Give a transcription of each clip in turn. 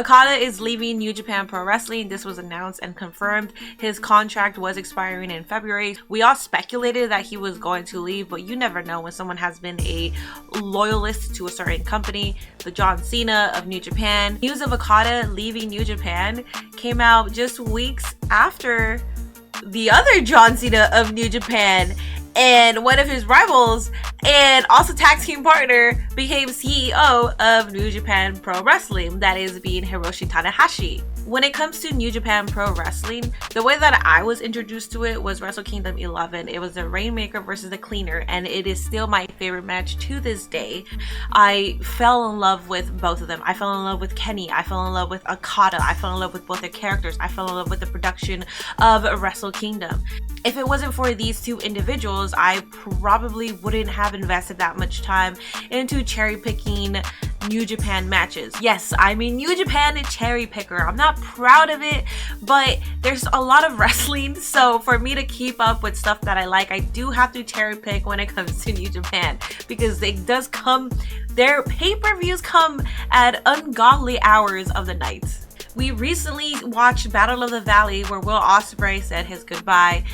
Okada is leaving New Japan Pro Wrestling. This was announced and confirmed. His contract was expiring in February. We all speculated that he was going to leave, but you never know when someone has been a loyalist to a certain company. The John Cena of New Japan. News of Okada leaving New Japan came out just weeks after the other John Cena of New Japan and one of his rivals and also tag team partner became CEO of New Japan Pro Wrestling, that is being Hiroshi Tanahashi. When it comes to New Japan Pro Wrestling, the way that I was introduced to it was Wrestle Kingdom 11. It was the Rainmaker versus the Cleaner, and it is still my favorite match to this day. I fell in love with both of them. I fell in love with Kenny. I fell in love with Okada. I fell in love with both their characters. I fell in love with the production of Wrestle Kingdom. If it wasn't for these two individuals, I probably wouldn't have invested that much time into cherry picking New Japan matches. Yes, I'm a New Japan cherry picker. I'm not proud of it, but there's a lot of wrestling, so for me to keep up with stuff that I like, I do have to cherry pick when it comes to New Japan, because it does come, their pay-per-views come at ungodly hours of the night. We recently watched Battle of the Valley, where Will Ospreay said his goodbye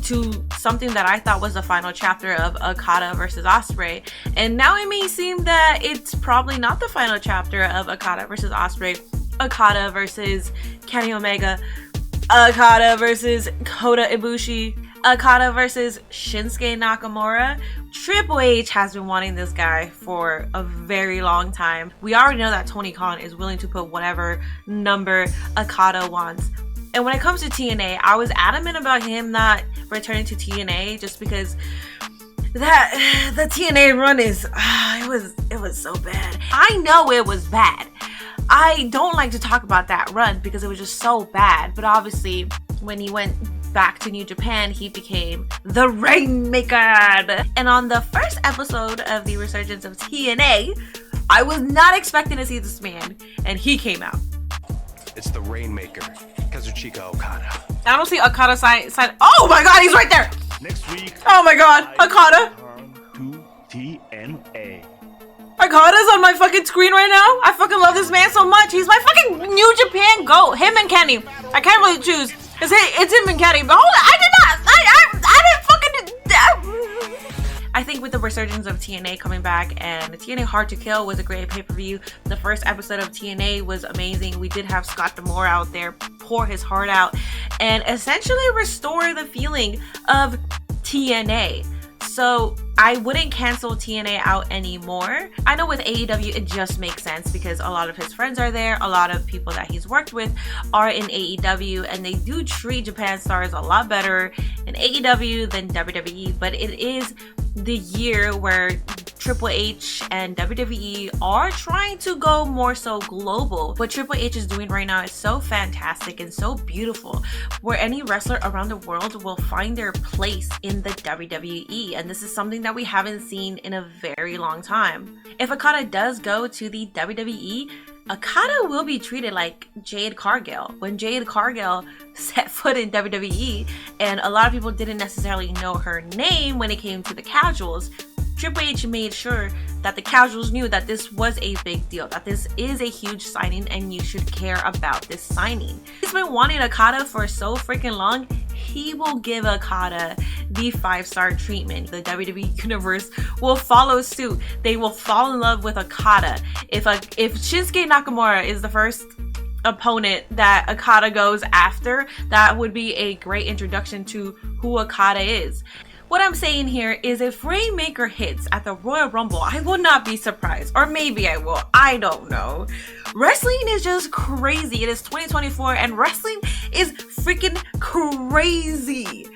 to something that I thought was the final chapter of Okada versus Ospreay, and now it may seem that it's probably not the final chapter of Okada versus Ospreay. Okada versus Kenny Omega, Okada versus Kota Ibushi, Okada versus Shinsuke Nakamura. Triple H has been wanting this guy for a very long time. We already know that Tony Khan is willing to put whatever number Okada wants. And when it comes to TNA, I was adamant about him not returning to TNA just because the TNA run is it was so bad. I know it was bad. I don't like to talk about that run because it was just so bad, but obviously when he went back to New Japan, he became the Rainmaker. And on the first episode of the resurgence of TNA, I was not expecting to see this man, and he came out. It's the Rainmaker, Kazuchika Okada. I don't see Okada sign. Oh my god, he's right there! Next week. Oh my god, Okada! To TNA. Okada's on my fucking screen right now. I fucking love this man so much. He's my fucking New Japan GOAT. Him and Kenny. I can't really choose. It's him and Kenny. But hold on, I did not. I didn't fucking. I think with the resurgence of TNA coming back, and the TNA Hard to Kill was a great pay-per-view. The first episode of TNA was amazing. We did have Scott D'Amore out there pour his heart out and essentially restore the feeling of TNA. So I wouldn't cancel TNA out anymore. I know with AEW it just makes sense because a lot of his friends are there. A lot of people that he's worked with are in AEW, and they do treat Japan stars a lot better in AEW than WWE. But it is the year where Triple H and WWE are trying to go more so global. What Triple H is doing right now is so fantastic and so beautiful, where any wrestler around the world will find their place in the WWE, and this is something that we haven't seen in a very long time. If Okada does go to the WWE, Okada will be treated like Jade Cargill. When Jade Cargill set foot in WWE, and a lot of people didn't necessarily know her name when it came to the casuals, Triple H made sure that the casuals knew that this was a big deal, that this is a huge signing and you should care about this signing. He's been wanting Okada for so freaking long, he will give Okada the 5-star treatment. The WWE universe will follow suit. They will fall in love with Okada. If Shinsuke Nakamura is the first opponent that Okada goes after, that would be a great introduction to who Okada is. What I'm saying here is if Rainmaker hits at the Royal Rumble, I will not be surprised. Or maybe I will. I don't know. Wrestling is just crazy. It is 2024 and wrestling is freaking crazy.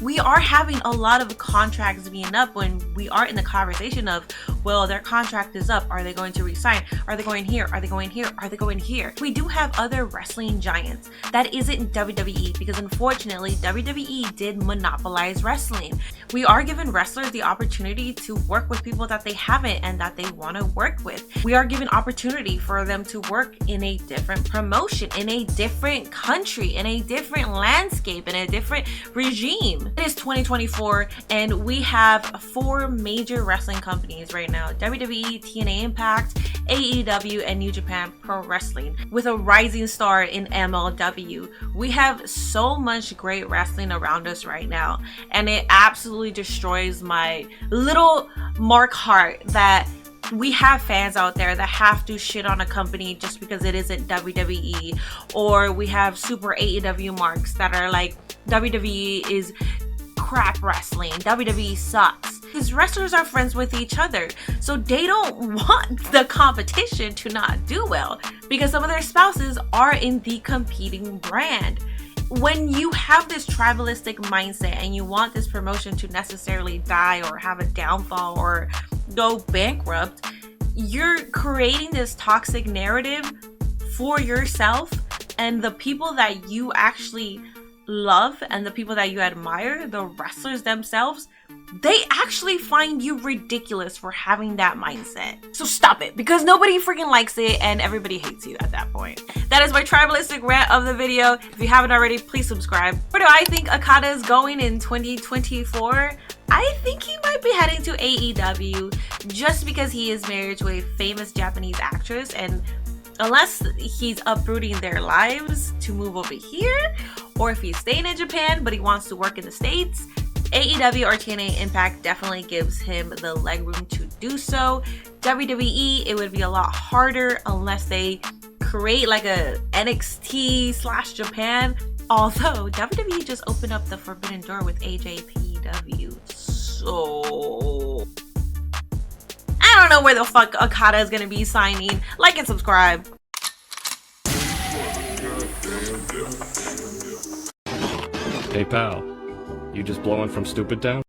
We are having a lot of contracts being up when we are in the conversation of, well, their contract is up. Are they going to resign? Are they going here? Are they going here? Are they going here? We do have other wrestling giants. That isn't WWE, because unfortunately, WWE did monopolize wrestling. We are giving wrestlers the opportunity to work with people that they haven't and that they want to work with. We are giving opportunity for them to work in a different promotion, in a different country, in a different landscape, in a different regime. It is 2024 and we have 4 major wrestling companies right now: WWE, TNA Impact, AEW, and New Japan Pro Wrestling, with a rising star in MLW. We have so much great wrestling around us right now, and it absolutely destroys my little Mark heart that we have fans out there that have to shit on a company just because it isn't WWE, or we have super AEW marks that are like, WWE is crap wrestling, WWE sucks. These wrestlers are friends with each other, so they don't want the competition to not do well because some of their spouses are in the competing brand. When you have this tribalistic mindset and you want this promotion to necessarily die or have a downfall or go bankrupt, you're creating this toxic narrative for yourself, and the people that you actually love and the people that you admire, the wrestlers themselves, they actually find you ridiculous for having that mindset. So stop it, because nobody freaking likes it and everybody hates you at that point. That is my tribalistic rant of the video. If you haven't already, please subscribe. Where do I think Okada is going in 2024? I think he might be heading to AEW just because he is married to a famous Japanese actress, and unless he's uprooting their lives to move over here, or if he's staying in Japan but he wants to work in the States, AEW or TNA Impact definitely gives him the leg room to do so. WWE, it would be a lot harder unless they create like a NXT/Japan. Although WWE just opened up the forbidden door with AJPW, so I don't know where the fuck Okada is gonna be signing. Like and subscribe. Hey pal, you just blowing from Stupid Town?